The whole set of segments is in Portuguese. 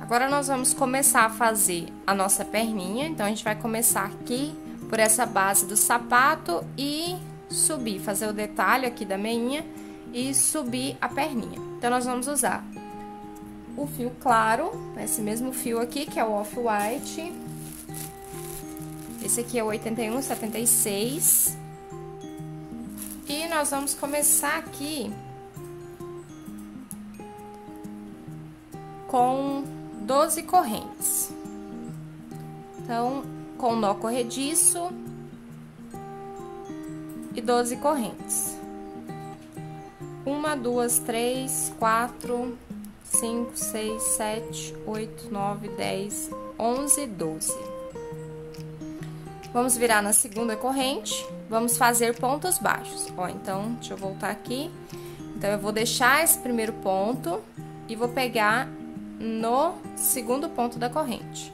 Agora, nós vamos começar a fazer a nossa perninha. Então, a gente vai começar aqui por essa base do sapato e subir, fazer o detalhe aqui da meinha e subir a perninha. Então, nós vamos usar o fio claro, esse mesmo fio aqui, que é o off-white. Esse aqui é o 81,76. E nós vamos começar aqui com 12 correntes. Então, com nó corrediço e 12 correntes. 1, 2, 3, 4, 5, 6, 7, 8, 9, 10, 11, 12. Vamos virar na segunda corrente, vamos fazer pontos baixos. Ó, então, deixa eu voltar aqui. Então, eu vou deixar esse primeiro ponto e vou pegar no segundo ponto da corrente.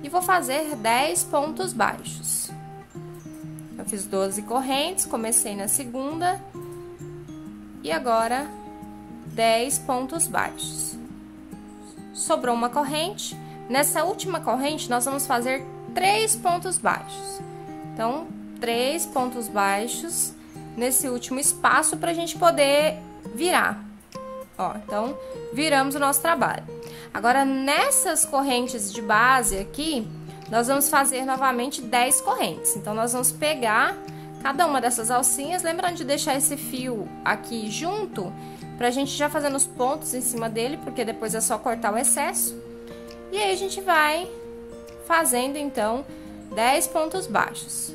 E vou fazer 10 pontos baixos. Eu fiz 12 correntes, comecei na segunda. E agora, 10 pontos baixos. Sobrou uma corrente. Nessa última corrente, nós vamos fazer 3 pontos baixos. Então, 3 pontos baixos nesse último espaço pra gente poder virar. Ó, então, viramos o nosso trabalho. Agora, nessas correntes de base aqui, nós vamos fazer novamente 10 correntes. Então, nós vamos pegar cada uma dessas alcinhas, lembrando de deixar esse fio aqui junto, pra gente já fazendo os pontos em cima dele, porque depois é só cortar o excesso. E aí, a gente vai fazendo, então, 10 pontos baixos.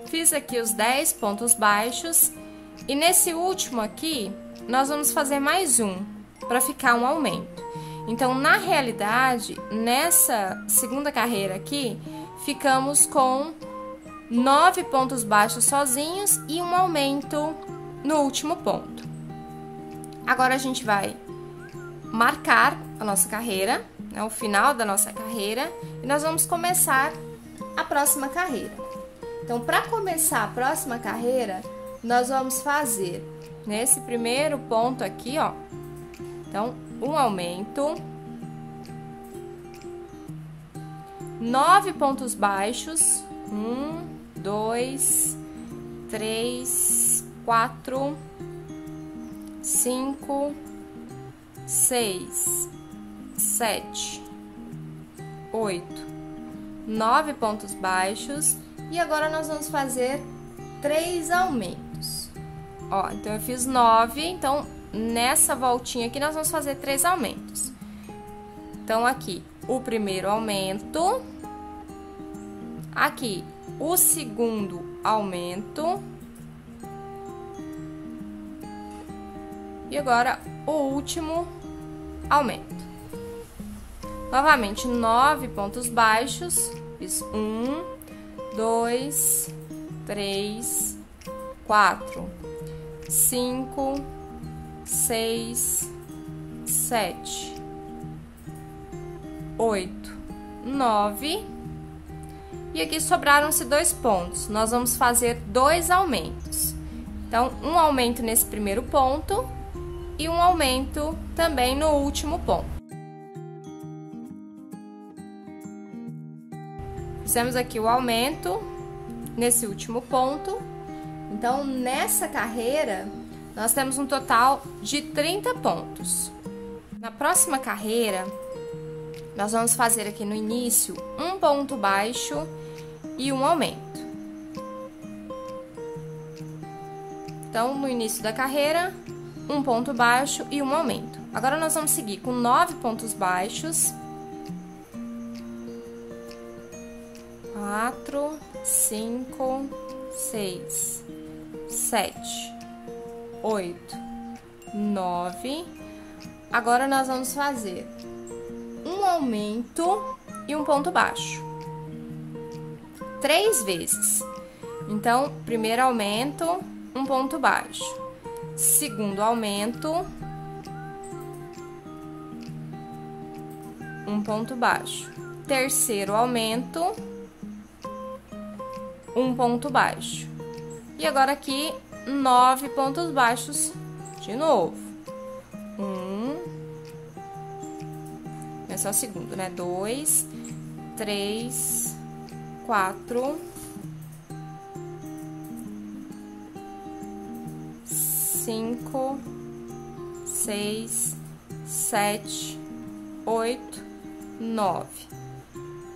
Fiz aqui os 10 pontos baixos. E nesse último aqui, nós vamos fazer mais um, para ficar um aumento. Então, na realidade, nessa segunda carreira aqui, ficamos com 9 pontos baixos sozinhos e um aumento no último ponto. Agora, a gente vai marcar a nossa carreira, né, o final da nossa carreira, e nós vamos começar a próxima carreira. Então, para começar a próxima carreira, nós vamos fazer nesse primeiro ponto aqui, ó. Então, um aumento, 9 pontos baixos, 1, 2, 3, 4, 5, 6, 7, 8, 9 pontos baixos. E agora, nós vamos fazer 3 aumentos. Ó, então, eu fiz 9, então, nessa voltinha aqui, nós vamos fazer 3 aumentos. Então, aqui, o primeiro aumento. Aqui, o segundo aumento. E agora, o último aumento. Novamente, 9 pontos baixos. Fiz 1, 2, 3, 4, 5, 6, 7, 8, 9. E aqui sobraram-se 2 pontos. Nós vamos fazer 2 aumentos. Então, um aumento nesse primeiro ponto e um aumento também no último ponto. Fizemos aqui o aumento nesse último ponto. Então, nessa carreira, nós temos um total de 30 pontos. Na próxima carreira, nós vamos fazer aqui no início um ponto baixo e um aumento. Então, no início da carreira, um ponto baixo e um aumento. Agora, nós vamos seguir com 9 pontos baixos. 4, 5, 6, 7, 8, 9. Agora, nós vamos fazer um aumento e um ponto baixo. 3 vezes. Então, primeiro aumento, um ponto baixo. Segundo aumento, um ponto baixo. Terceiro aumento, um ponto baixo. E agora aqui, 9 pontos baixos de novo. 1, Esse é o segundo, né? 2, 3, 4, 5, 6, 7, 8, 9.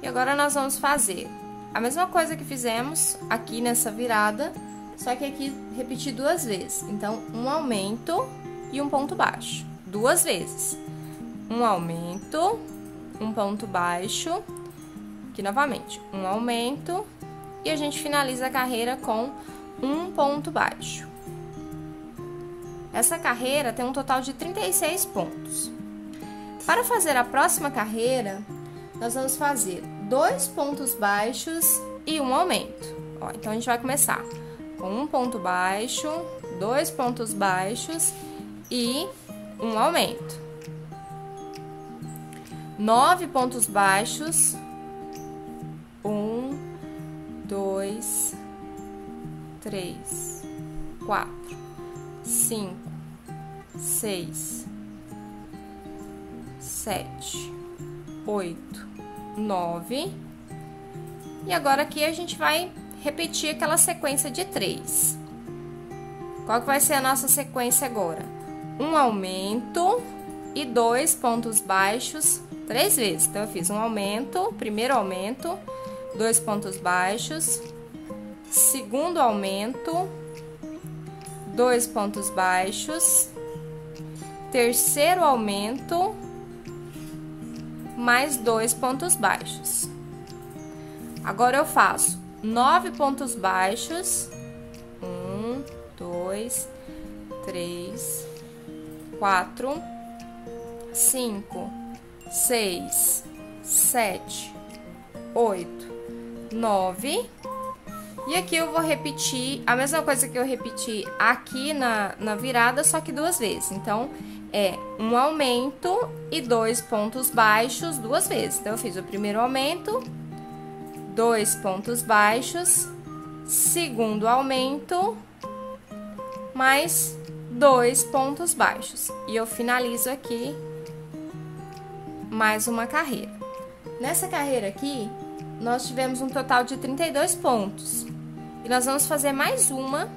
E agora nós vamos fazer a mesma coisa que fizemos aqui nessa virada, só que aqui repetir duas vezes. Então, um aumento e um ponto baixo, duas vezes. Um aumento, um ponto baixo, aqui novamente, um aumento, e a gente finaliza a carreira com um ponto baixo. Essa carreira tem um total de 36 pontos. Para fazer a próxima carreira, nós vamos fazer 2 pontos baixos e um aumento. Ó, então, a gente vai começar com um ponto baixo, 2 pontos baixos e um aumento. 9 pontos baixos, 1, 2, 3, 4, 5, 6, 7, 8, 9. E agora aqui a gente vai repetir aquela sequência de 3. Qual que vai ser a nossa sequência agora? Um aumento e 2 pontos baixos 3 vezes. Então, eu fiz um aumento, primeiro aumento, 2 pontos baixos, segundo aumento, 2 pontos baixos, terceiro aumento, mais 2 pontos baixos. Agora, eu faço 9 pontos baixos, 1, 2, 3, 4, 5, 6, 7, 8, 9. E aqui eu vou repetir a mesma coisa que eu repeti aqui na virada, só que 2 vezes. Então, é um aumento e 2 pontos baixos 2 vezes. Então, eu fiz o primeiro aumento, 2 pontos baixos, segundo aumento, mais 2 pontos baixos. E eu finalizo aqui mais uma carreira. Nessa carreira aqui, nós tivemos um total de 32 pontos. E nós vamos fazer mais uma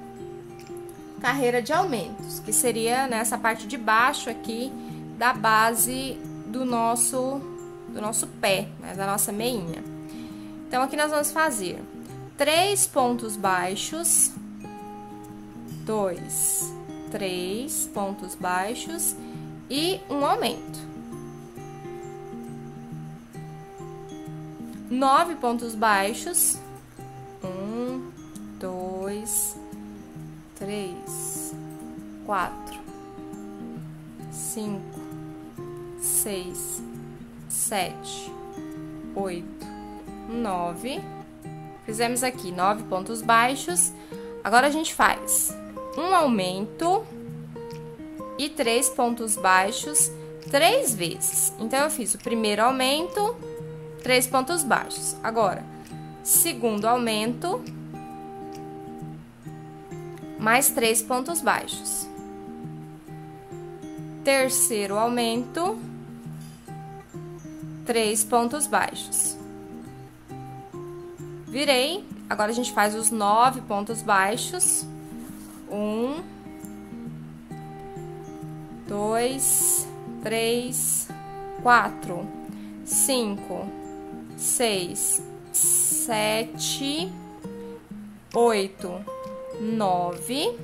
carreira de aumentos, que seria nessa parte de baixo aqui da base do nosso pé, né, da nossa meinha. Então, aqui nós vamos fazer 3 pontos baixos, 2, 3 pontos baixos e um aumento. 9 pontos baixos, 1, 2, 3, 4, 5, 6, 7, 8, 9. Fizemos aqui 9 pontos baixos. Agora, a gente faz um aumento e 3 pontos baixos 3 vezes. Então, eu fiz o primeiro aumento, 3 pontos baixos. Agora, segundo aumento, mais 3 pontos baixos. Terceiro aumento, 3 pontos baixos. Virei. Agora, a gente faz os 9 pontos baixos. 1, 2, 3, 4, 5, 6, 7, 8, 9.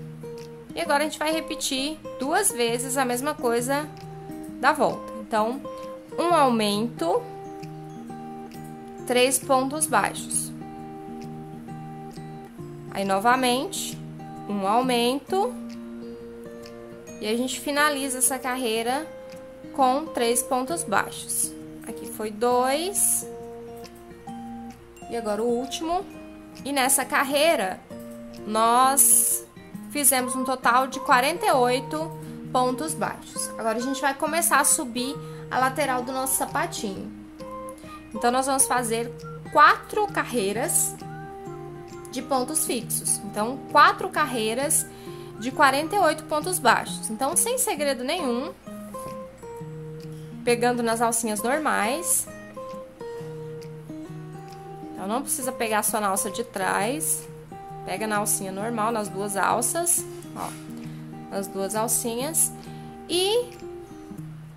E agora, a gente vai repetir 2 vezes a mesma coisa da volta. Então, um aumento, 3 pontos baixos. Aí, novamente, um aumento. E a gente finaliza essa carreira com 3 pontos baixos. Aqui foi 2. E agora o último. E nessa carreira, nós fizemos um total de 48 pontos baixos. Agora, a gente vai começar a subir a lateral do nosso sapatinho. Então, nós vamos fazer 4 carreiras de pontos fixos. Então, 4 carreiras de 48 pontos baixos. Então, sem segredo nenhum, pegando nas alcinhas normais. Então, não precisa pegar só na alça de trás. Pega na alcinha normal, nas duas alças, ó, nas duas alcinhas. E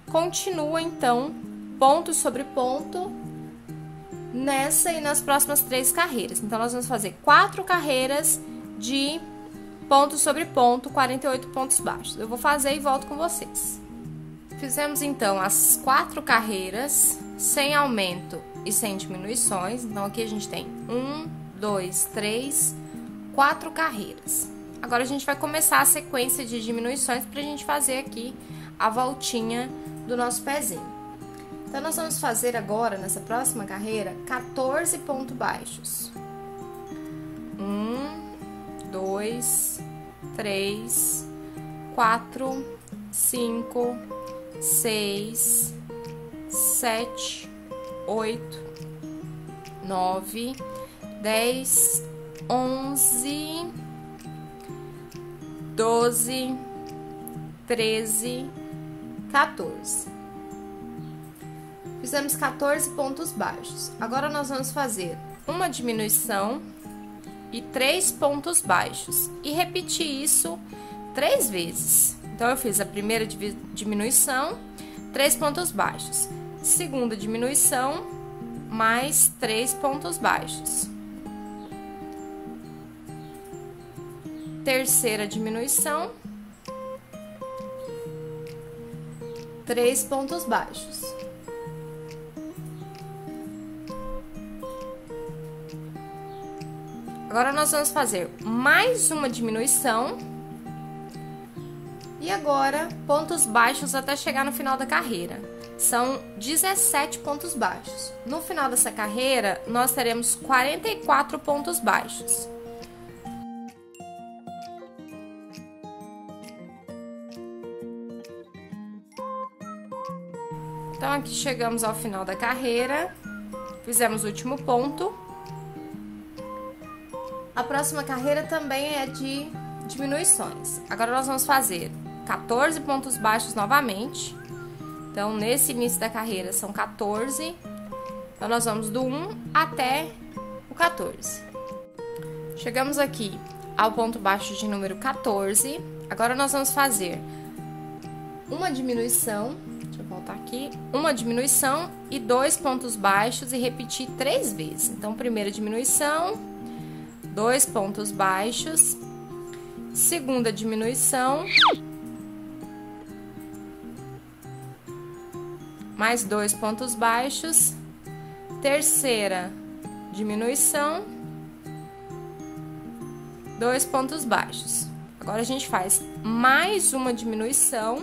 continua, então, ponto sobre ponto, nessa e nas próximas 3 carreiras. Então, nós vamos fazer 4 carreiras de ponto sobre ponto, 48 pontos baixos. Eu vou fazer e volto com vocês. Fizemos, então, as 4 carreiras, sem aumento e sem diminuições. Então, aqui a gente tem 1, 2, 3, 4 carreiras. Agora, a gente vai começar a sequência de diminuições pra gente fazer aqui a voltinha do nosso pezinho. Então, nós vamos fazer agora, nessa próxima carreira, 14 pontos baixos. 1, 2, 3, 4, 5, 6, 7, 8, 9, 10, 11, 12, 13, 14. Fizemos 14 pontos baixos. Agora, nós vamos fazer uma diminuição e 3 pontos baixos. E repetir isso 3 vezes. Então, eu fiz a primeira diminuição, 3 pontos baixos. Segunda diminuição, mais 3 pontos baixos. Terceira diminuição, 3 pontos baixos. Agora, nós vamos fazer mais uma diminuição. E agora, pontos baixos até chegar no final da carreira. São 17 pontos baixos. No final dessa carreira, nós teremos 44 pontos baixos. Então, aqui chegamos ao final da carreira, fizemos o último ponto. A próxima carreira também é de diminuições. Agora, nós vamos fazer 14 pontos baixos novamente. Então, nesse início da carreira, são 14. Então, nós vamos do 1 até o 14. Chegamos aqui ao ponto baixo de número 14. Agora, nós vamos fazer uma diminuição. Deixa eu voltar aqui. Uma diminuição e 2 pontos baixos e repetir 3 vezes. Então, primeira diminuição, 2 pontos baixos. Segunda diminuição, mais 2 pontos baixos. Terceira diminuição, 2 pontos baixos. Agora, a gente faz mais uma diminuição.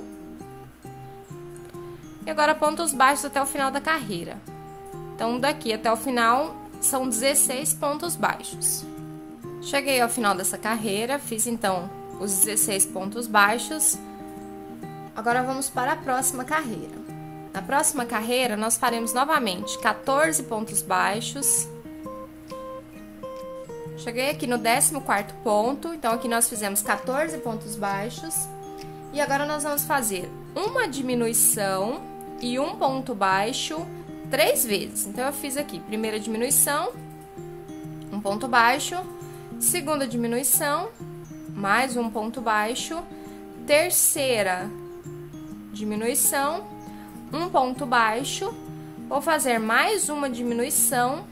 E agora, pontos baixos até o final da carreira. Então, daqui até o final, são 16 pontos baixos. Cheguei ao final dessa carreira, fiz, então, os 16 pontos baixos. Agora, vamos para a próxima carreira. Na próxima carreira, nós faremos novamente 14 pontos baixos. Cheguei aqui no 14º ponto, então aqui nós fizemos 14 pontos baixos. E agora, nós vamos fazer uma diminuição e um ponto baixo 3 vezes. Então, eu fiz aqui, primeira diminuição, um ponto baixo, segunda diminuição, mais um ponto baixo, terceira diminuição, um ponto baixo, vou fazer mais uma diminuição,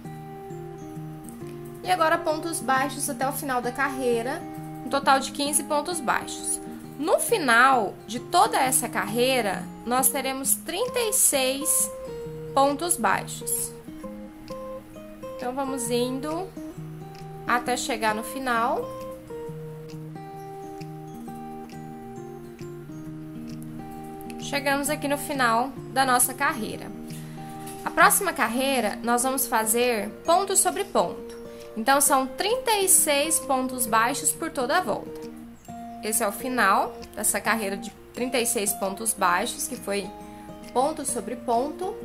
e agora pontos baixos até o final da carreira, um total de 15 pontos baixos. No final de toda essa carreira, nós teremos 36 pontos baixos. Então, vamos indo até chegar no final. Chegamos aqui no final da nossa carreira. A próxima carreira, nós vamos fazer ponto sobre ponto. Então, são 36 pontos baixos por toda a volta. Esse é o final dessa carreira de 36 pontos baixos, que foi ponto sobre ponto.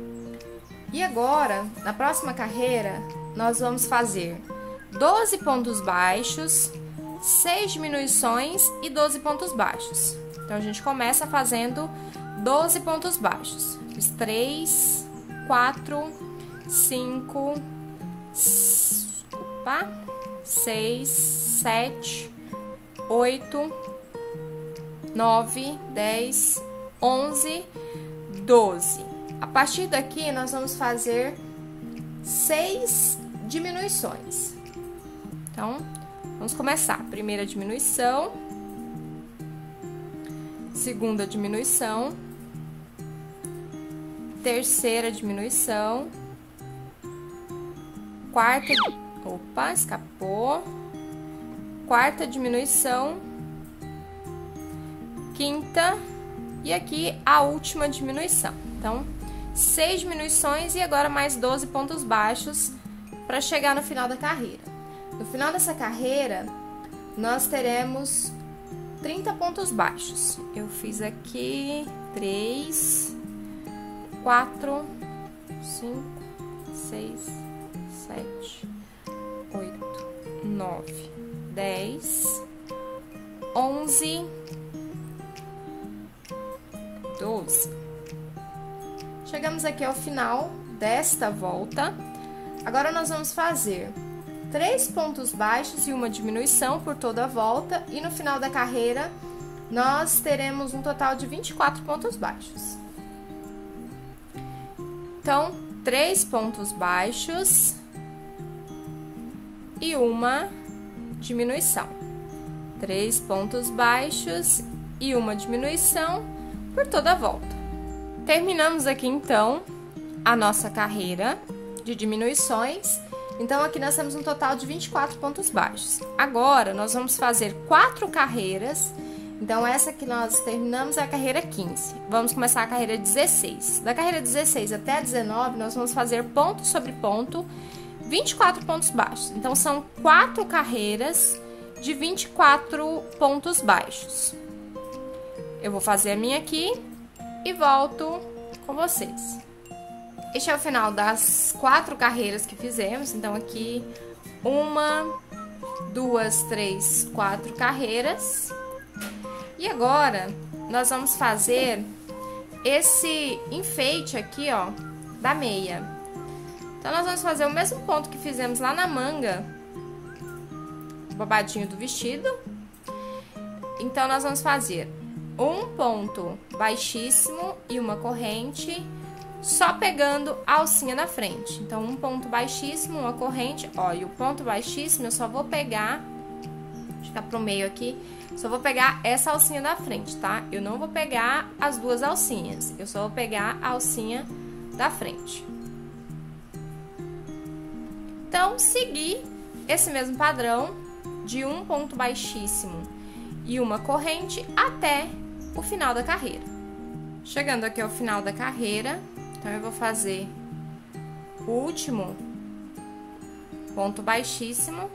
E agora, na próxima carreira, nós vamos fazer 12 pontos baixos, 6 diminuições e 12 pontos baixos. Então, a gente começa fazendo 12 pontos baixos. fiz 3, 4, 5, 6, 7, 8, 9, 10, 11, 12. A partir daqui, nós vamos fazer 6 diminuições. Então, vamos começar. Primeira diminuição, segunda diminuição, terceira diminuição, quarta, escapou, quarta diminuição, quinta e aqui a última diminuição. Então, 6 diminuições e agora mais 12 pontos baixos para chegar no final da carreira. No final dessa carreira, nós teremos 30 pontos baixos. Eu fiz aqui 3, 4, 5, 6, 7, 8, 9, 10, 11, 12. Chegamos aqui ao final desta volta. Agora, nós vamos fazer 3 pontos baixos e uma diminuição por toda a volta. E no final da carreira, nós teremos um total de 24 pontos baixos. Então, 3 pontos baixos e uma diminuição. 3 pontos baixos e uma diminuição por toda a volta. Terminamos aqui, então, a nossa carreira de diminuições. Então, aqui nós temos um total de 24 pontos baixos. Agora, nós vamos fazer 4 carreiras. Então, essa que nós terminamos é a carreira 15. Vamos começar a carreira 16. Da carreira 16 até a 19, nós vamos fazer ponto sobre ponto, 24 pontos baixos. Então, são 4 carreiras de 24 pontos baixos. Eu vou fazer a minha aqui e volto com vocês. Este é o final das 4 carreiras que fizemos. Então, aqui, 1, 2, 3, 4 carreiras. E agora, nós vamos fazer esse enfeite aqui, ó, da meia. Então, nós vamos fazer o mesmo ponto que fizemos lá na manga, o babadinho do vestido. Então, nós vamos fazer um ponto baixíssimo e uma corrente, só pegando a alcinha na frente. Então, um ponto baixíssimo, uma corrente, ó, e o ponto baixíssimo eu só vou pegar, deixa eu ficar pro meio aqui, só vou pegar essa alcinha da frente, tá? Eu não vou pegar as duas alcinhas, eu só vou pegar a alcinha da frente. Então, seguir esse mesmo padrão de um ponto baixíssimo e uma corrente até o final da carreira. Chegando aqui ao final da carreira, então eu vou fazer o último ponto baixíssimo.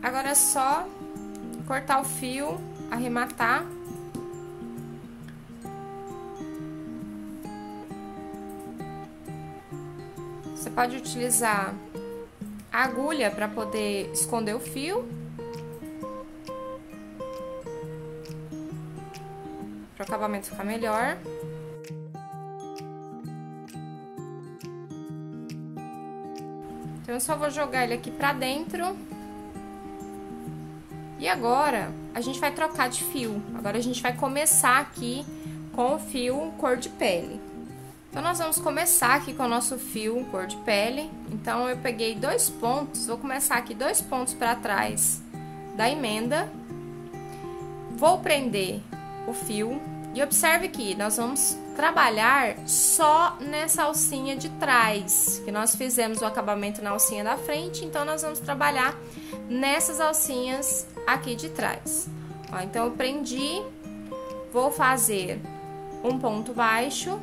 Agora é só cortar o fio, arrematar. Você pode utilizar a agulha para poder esconder o fio, para o acabamento ficar melhor. Então, eu só vou jogar ele aqui pra dentro. E agora, a gente vai trocar de fio. Agora, a gente vai começar aqui com o fio cor de pele. Então, nós vamos começar aqui com o nosso fio cor de pele. Então, eu peguei 2 pontos, vou começar aqui 2 pontos para trás da emenda. Vou prender o fio e observe que nós vamos trabalhar só nessa alcinha de trás, que nós fizemos o acabamento na alcinha da frente, então nós vamos trabalhar nessas alcinhas aqui de trás. Ó, então, eu prendi, vou fazer um ponto baixo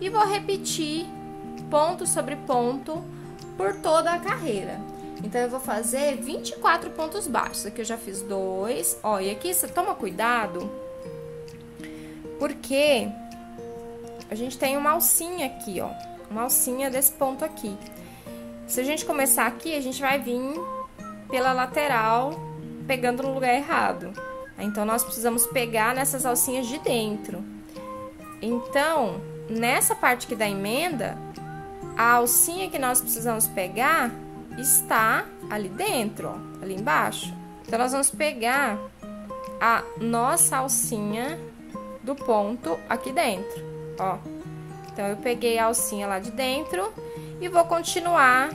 e vou repetir ponto sobre ponto por toda a carreira. Então, eu vou fazer 24 pontos baixos. Aqui eu já fiz 2, ó, e aqui você toma cuidado, porque a gente tem uma alcinha aqui, ó, uma alcinha desse ponto aqui. Se a gente começar aqui, a gente vai vir pela lateral, pegando no lugar errado. Então, nós precisamos pegar nessas alcinhas de dentro. Então, nessa parte aqui da emenda, a alcinha que nós precisamos pegar está ali dentro, ó, ali embaixo. Então, nós vamos pegar a nossa alcinha do ponto aqui dentro, ó. Então, eu peguei a alcinha lá de dentro e vou continuar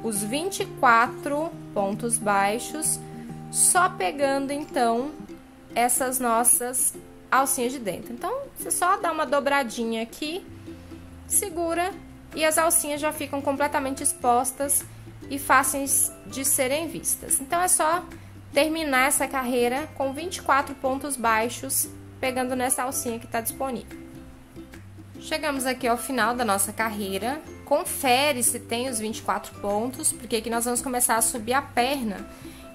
os 24 pontos baixos, só pegando, então, essas nossas alcinhas de dentro. Então, você só dá uma dobradinha aqui, segura, e as alcinhas já ficam completamente expostas e fáceis de serem vistas. Então, é só terminar essa carreira com 24 pontos baixos, pegando nessa alcinha que está disponível. Chegamos aqui ao final da nossa carreira. Confere se tem os 24 pontos, porque aqui nós vamos começar a subir a perna.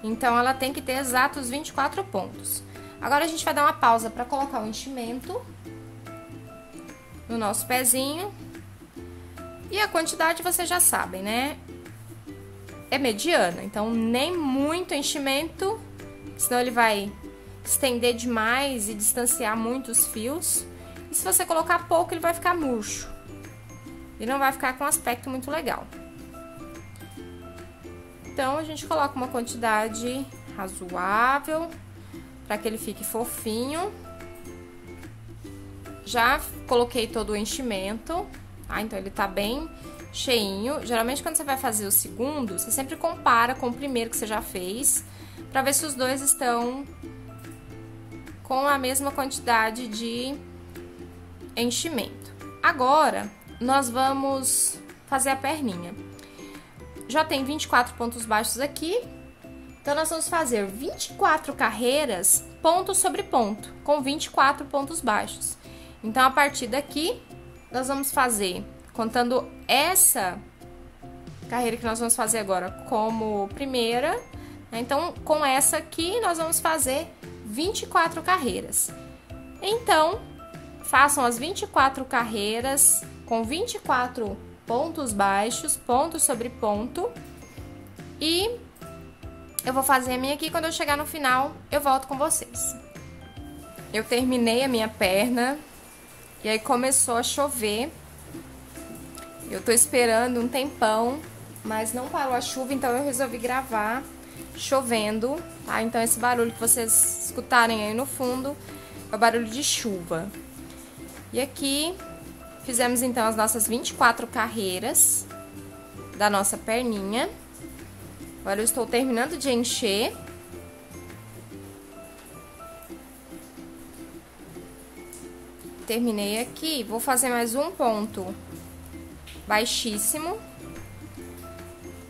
Então, ela tem que ter exatos 24 pontos. Agora, a gente vai dar uma pausa para colocar o enchimento no nosso pezinho. E a quantidade vocês já sabem, né? É mediana, então nem muito enchimento, senão ele vai estender demais e distanciar muito os fios. E se você colocar pouco, ele vai ficar murcho. E não vai ficar com um aspecto muito legal. Então, a gente coloca uma quantidade razoável para que ele fique fofinho. Já coloquei todo o enchimento, tá? Então, ele tá bem cheinho. Geralmente, quando você vai fazer o segundo, você sempre compara com o primeiro que você já fez, para ver se os dois estão com a mesma quantidade de enchimento. Agora, nós vamos fazer a perninha. Já tem 24 pontos baixos aqui, então nós vamos fazer 24 carreiras, ponto sobre ponto, com 24 pontos baixos. Então, a partir daqui, nós vamos fazer, contando essa carreira que nós vamos fazer agora como primeira, né? Então, com essa aqui, nós vamos fazer 24 carreiras. Então, façam as 24 carreiras com 24 pontos baixos, ponto sobre ponto. E eu vou fazer a minha aqui, quando eu chegar no final, eu volto com vocês. Eu terminei a minha perna e aí começou a chover. Eu tô esperando um tempão, mas não parou a chuva, então eu resolvi gravar chovendo, tá? Então esse barulho que vocês escutarem aí no fundo é o barulho de chuva. E aqui fizemos então as nossas 24 carreiras da nossa perninha. Agora eu estou terminando de encher. Terminei aqui, vou fazer mais um ponto baixíssimo,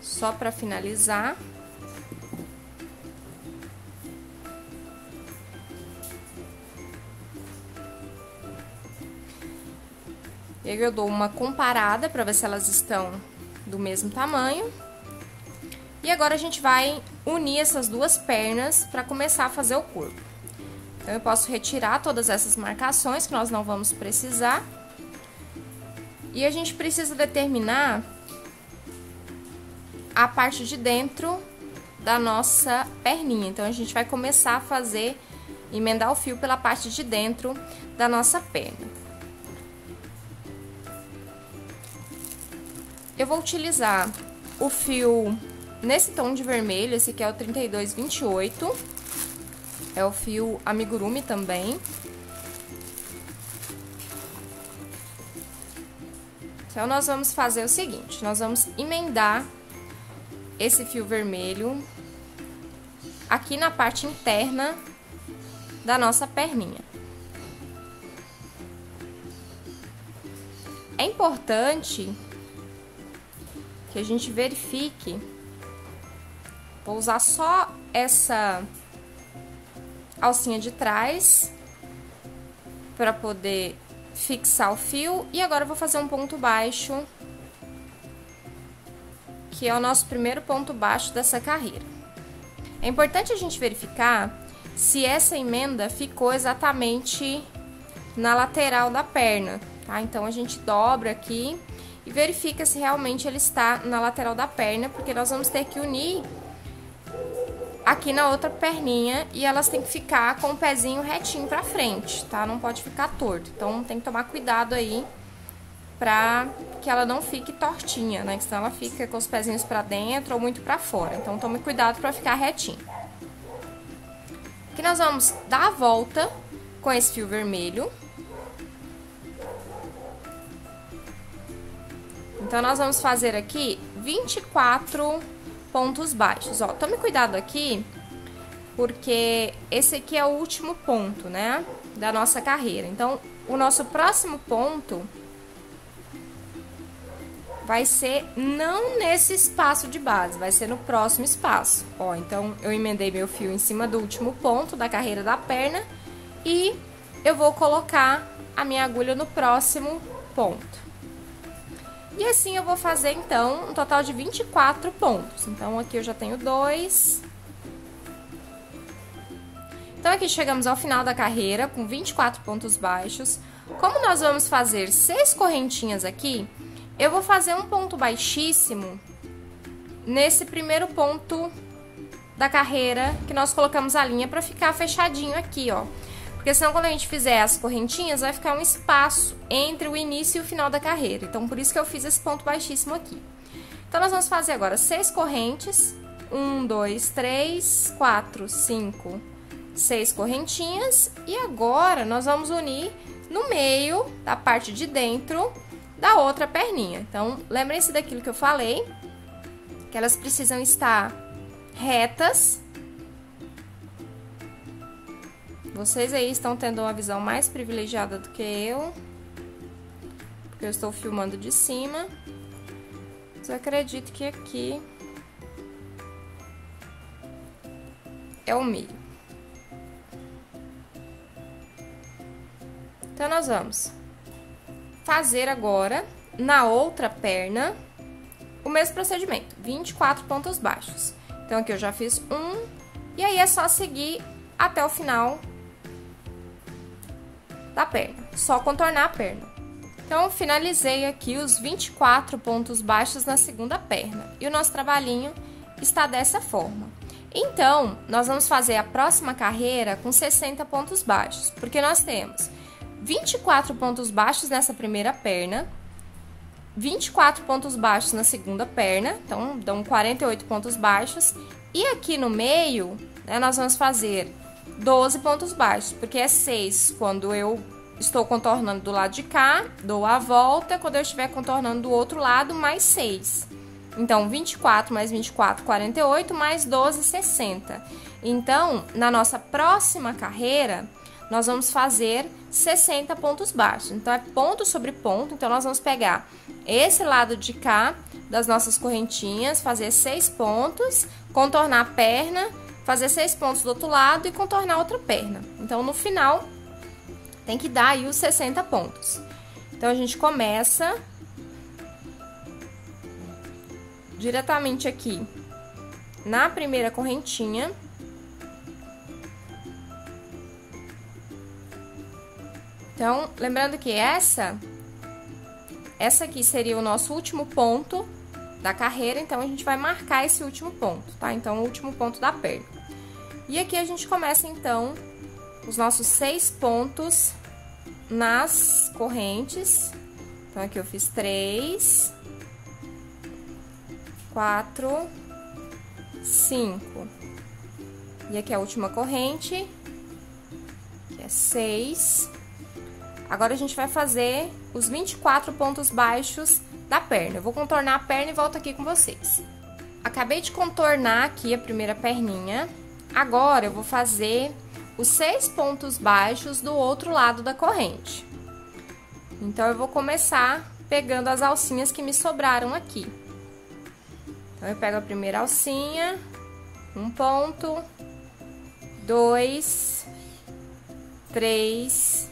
só para finalizar. E aí eu dou uma comparada para ver se elas estão do mesmo tamanho. E agora a gente vai unir essas duas pernas para começar a fazer o corpo. Então, eu posso retirar todas essas marcações que nós não vamos precisar. E a gente precisa determinar a parte de dentro da nossa perninha. Então, a gente vai começar a fazer, emendar o fio pela parte de dentro da nossa perna. Eu vou utilizar o fio nesse tom de vermelho, esse aqui é o 3228, é o fio amigurumi também. Então, nós vamos fazer o seguinte, nós vamos emendar esse fio vermelho aqui na parte interna da nossa perninha. É importante que a gente verifique, vou usar só essa alcinha de trás para poder fixar o fio. E agora eu vou fazer um ponto baixo, que é o nosso primeiro ponto baixo dessa carreira. É importante a gente verificar se essa emenda ficou exatamente na lateral da perna, tá? Então, a gente dobra aqui e verifica se realmente ele está na lateral da perna, porque nós vamos ter que unir aqui na outra perninha e elas têm que ficar com o pezinho retinho pra frente, tá? Não pode ficar torto. Então, tem que tomar cuidado aí pra que ela não fique tortinha, né? Que senão ela fica com os pezinhos pra dentro ou muito pra fora. Então, tome cuidado pra ficar retinho. Aqui nós vamos dar a volta com esse fio vermelho. Então, nós vamos fazer aqui 24 pontos baixos, ó. Tome cuidado aqui, porque esse aqui é o último ponto, né, da nossa carreira. Então, o nosso próximo ponto vai ser não nesse espaço de base, vai ser no próximo espaço. Ó, então, eu emendei meu fio em cima do último ponto da carreira da perna e eu vou colocar a minha agulha no próximo ponto. E assim eu vou fazer, então, um total de 24 pontos. Então, aqui eu já tenho 2. Então, aqui chegamos ao final da carreira com 24 pontos baixos. Como nós vamos fazer 6 correntinhas aqui, eu vou fazer um ponto baixíssimo nesse primeiro ponto da carreira que nós colocamos a linha para ficar fechadinho aqui, ó. Porque senão quando a gente fizer as correntinhas, vai ficar um espaço entre o início e o final da carreira. Então, por isso que eu fiz esse ponto baixíssimo aqui. Então, nós vamos fazer agora 6 correntes. 1, 2, 3, 4, 5, 6 correntinhas. E agora, nós vamos unir no meio da parte de dentro da outra perninha. Então, lembrem-se daquilo que eu falei, que elas precisam estar retas. Vocês aí estão tendo uma visão mais privilegiada do que eu, porque eu estou filmando de cima. Mas eu acredito que aqui é o meio. Então, nós vamos fazer agora, na outra perna, o mesmo procedimento, 24 pontos baixos. Então, aqui eu já fiz um, e aí é só seguir até o final da perna, só contornar a perna. Então, finalizei aqui os 24 pontos baixos na segunda perna, e o nosso trabalhinho está dessa forma. Então, nós vamos fazer a próxima carreira com 60 pontos baixos, porque nós temos 24 pontos baixos nessa primeira perna, 24 pontos baixos na segunda perna, então dão 48 pontos baixos, e aqui no meio, né, nós vamos fazer 12 pontos baixos, porque é 6 quando eu estou contornando do lado de cá, dou a volta, quando eu estiver contornando do outro lado, mais 6. Então, 24 mais 24, 48, mais 12, 60. Então, na nossa próxima carreira, nós vamos fazer 60 pontos baixos. Então, é ponto sobre ponto. Então, nós vamos pegar esse lado de cá das nossas correntinhas, fazer 6 pontos, contornar a perna, fazer 6 pontos do outro lado e contornar a outra perna. Então, no final, tem que dar aí os 60 pontos. Então, a gente começa diretamente aqui na primeira correntinha. Então, lembrando que essa aqui seria o nosso último ponto da carreira, então a gente vai marcar esse último ponto, tá? Então, o último ponto da perna. E aqui a gente começa, então, os nossos 6 pontos nas correntes. Então, aqui eu fiz 3, 4, 5. E aqui a última corrente, que é 6. Agora, a gente vai fazer os 24 pontos baixos da perna. Eu vou contornar a perna e volto aqui com vocês. Acabei de contornar aqui a primeira perninha. Agora, eu vou fazer os 6 pontos baixos do outro lado da corrente. Então, eu vou começar pegando as alcinhas que me sobraram aqui. Então, eu pego a primeira alcinha, um ponto, 2, 3,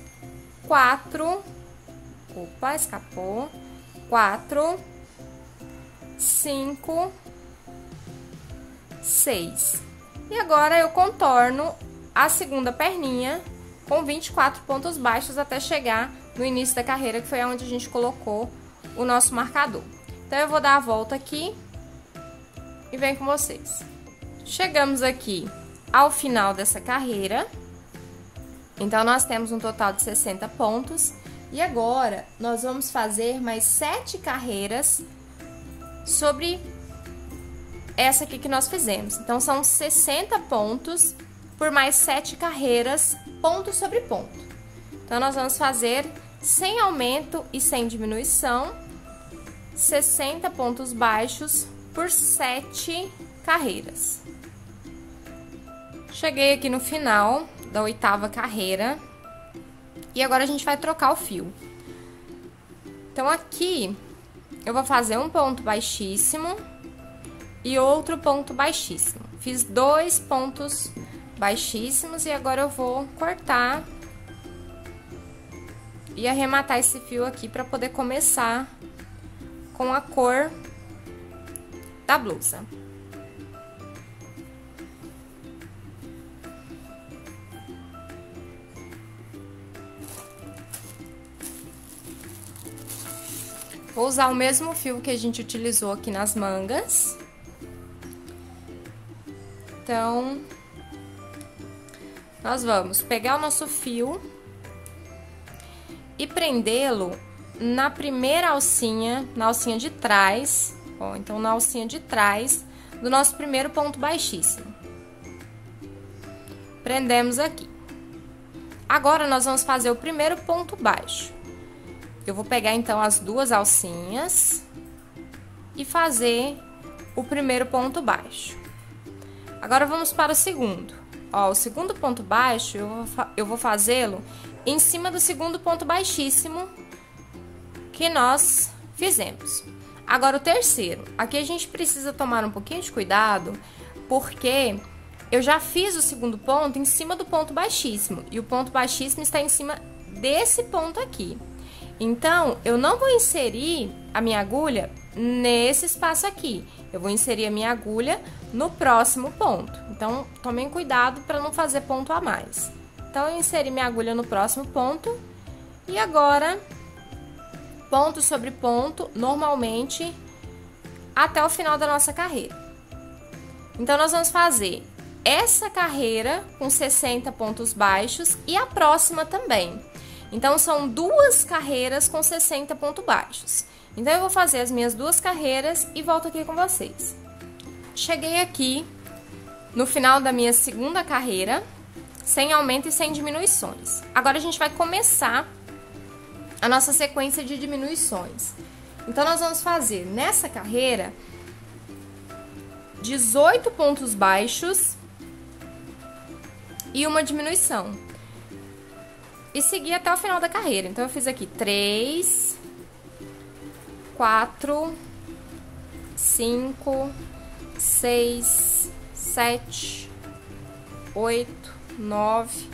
4, opa, escapou, 4, 5, 6. E agora eu contorno a segunda perninha com 24 pontos baixos até chegar no início da carreira, que foi onde a gente colocou o nosso marcador. Então, eu vou dar a volta aqui e venho com vocês. Chegamos aqui ao final dessa carreira. Então, nós temos um total de 60 pontos. E agora, nós vamos fazer mais 7 carreiras sobre essa aqui que nós fizemos. Então, são 60 pontos por mais 7 carreiras, ponto sobre ponto. Então, nós vamos fazer sem aumento e sem diminuição, 60 pontos baixos por 7 carreiras. Cheguei aqui no final da 8ª carreira. E agora a gente vai trocar o fio. Então, aqui eu vou fazer um ponto baixíssimo e outro ponto baixíssimo. Fiz 2 pontos baixíssimos e agora eu vou cortar e arrematar esse fio aqui para poder começar com a cor da blusa. Vou usar o mesmo fio que a gente utilizou aqui nas mangas. Então, nós vamos pegar o nosso fio e prendê-lo na primeira alcinha, na alcinha de trás, ó, então na alcinha de trás do nosso primeiro ponto baixíssimo. Prendemos aqui. Agora, nós vamos fazer o primeiro ponto baixo. Eu vou pegar, então, as 2 alcinhas e fazer o primeiro ponto baixo. Agora, vamos para o segundo. Ó, o segundo ponto baixo, eu vou fazê-lo em cima do segundo ponto baixíssimo que nós fizemos. Agora, o terceiro. Aqui a gente precisa tomar um pouquinho de cuidado, porque eu já fiz o segundo ponto em cima do ponto baixíssimo. E o ponto baixíssimo está em cima desse ponto aqui. Então, eu não vou inserir a minha agulha nesse espaço aqui. Eu vou inserir a minha agulha no próximo ponto. Então, tomem cuidado para não fazer ponto a mais. Então, eu inseri minha agulha no próximo ponto. E agora, ponto sobre ponto, normalmente, até o final da nossa carreira. Então, nós vamos fazer essa carreira com 60 pontos baixos e a próxima também. Então, são 2 carreiras com 60 pontos baixos. Então, eu vou fazer as minhas 2 carreiras e volto aqui com vocês. Cheguei aqui no final da minha segunda carreira, sem aumento e sem diminuições. Agora, a gente vai começar a nossa sequência de diminuições. Então, nós vamos fazer nessa carreira 18 pontos baixos e uma diminuição. E seguir até o final da carreira. Então, eu fiz aqui 3, 4, 5, 6, 7, 8, 9,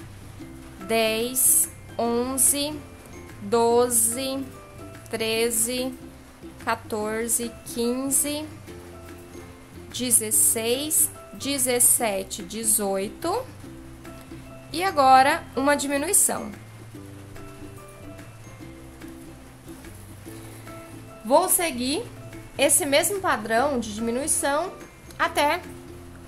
10, 11, 12, 13, 14, 15, 16, 17, 18. E agora, uma diminuição. Vou seguir esse mesmo padrão de diminuição até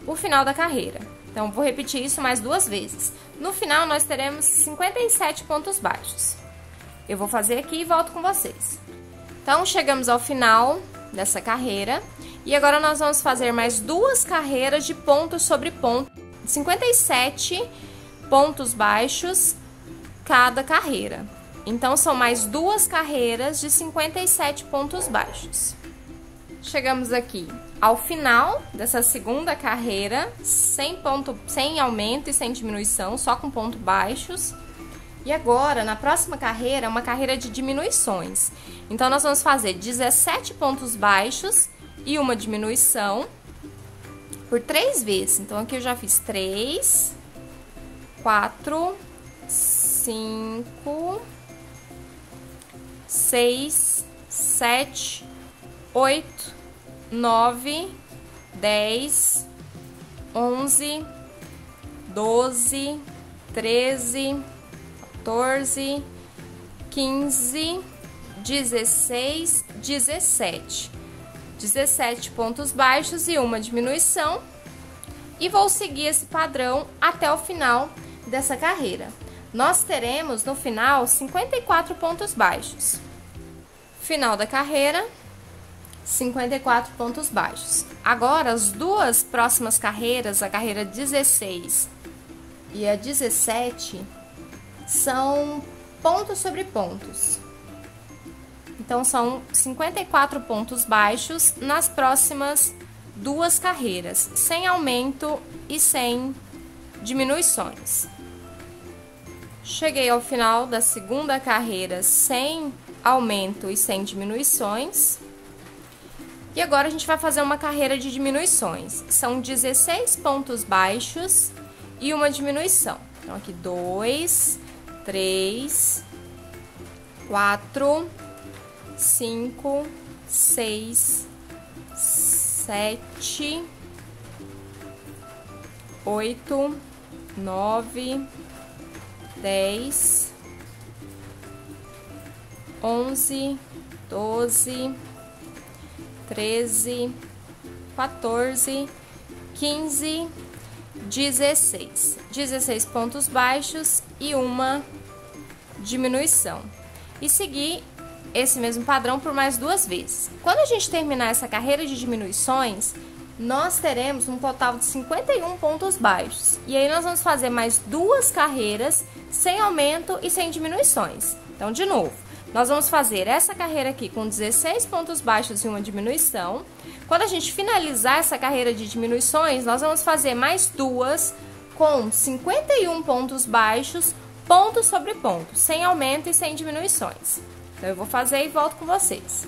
o final da carreira. Então, vou repetir isso mais 2 vezes. No final, nós teremos 57 pontos baixos. Eu vou fazer aqui e volto com vocês. Então, chegamos ao final dessa carreira. E agora, nós vamos fazer mais 2 carreiras de ponto sobre ponto. 57 pontos baixos cada carreira. Então, são mais 2 carreiras de 57 pontos baixos. Chegamos aqui ao final dessa segunda carreira, sem aumento e sem diminuição, só com pontos baixos. E agora, na próxima carreira, é uma carreira de diminuições. Então, nós vamos fazer 17 pontos baixos e uma diminuição por 3 vezes. Então, aqui eu já fiz 3, 4, 5... 6, 7, 8, 9, 10, 11, 12, 13, 14, 15, 16, 17. 17 pontos baixos e uma diminuição. E vou seguir esse padrão até o final dessa carreira. Nós teremos no final 54 pontos baixos. Final da carreira, 54 pontos baixos. Agora, as duas próximas carreiras, a carreira 16 e a 17, são pontos sobre pontos. Então, são 54 pontos baixos nas próximas duas carreiras, sem aumento e sem diminuições. Cheguei ao final da segunda carreira sem aumento e sem diminuições. E agora a gente vai fazer uma carreira de diminuições. São 16 pontos baixos e uma diminuição. Então, aqui 2, 3, 4, 5, 6, 7, 8, 9, 10, 11, 12, 13, 14, 15, 16. 16 pontos baixos e uma diminuição. E seguir esse mesmo padrão por mais duas vezes. Quando a gente terminar essa carreira de diminuições, nós teremos um total de 51 pontos baixos. E aí nós vamos fazer mais duas carreiras sem aumento e sem diminuições. Então, de novo, nós vamos fazer essa carreira aqui com 16 pontos baixos e uma diminuição. Quando a gente finalizar essa carreira de diminuições, nós vamos fazer mais duas com 51 pontos baixos, ponto sobre ponto, sem aumento e sem diminuições. Então, eu vou fazer e volto com vocês.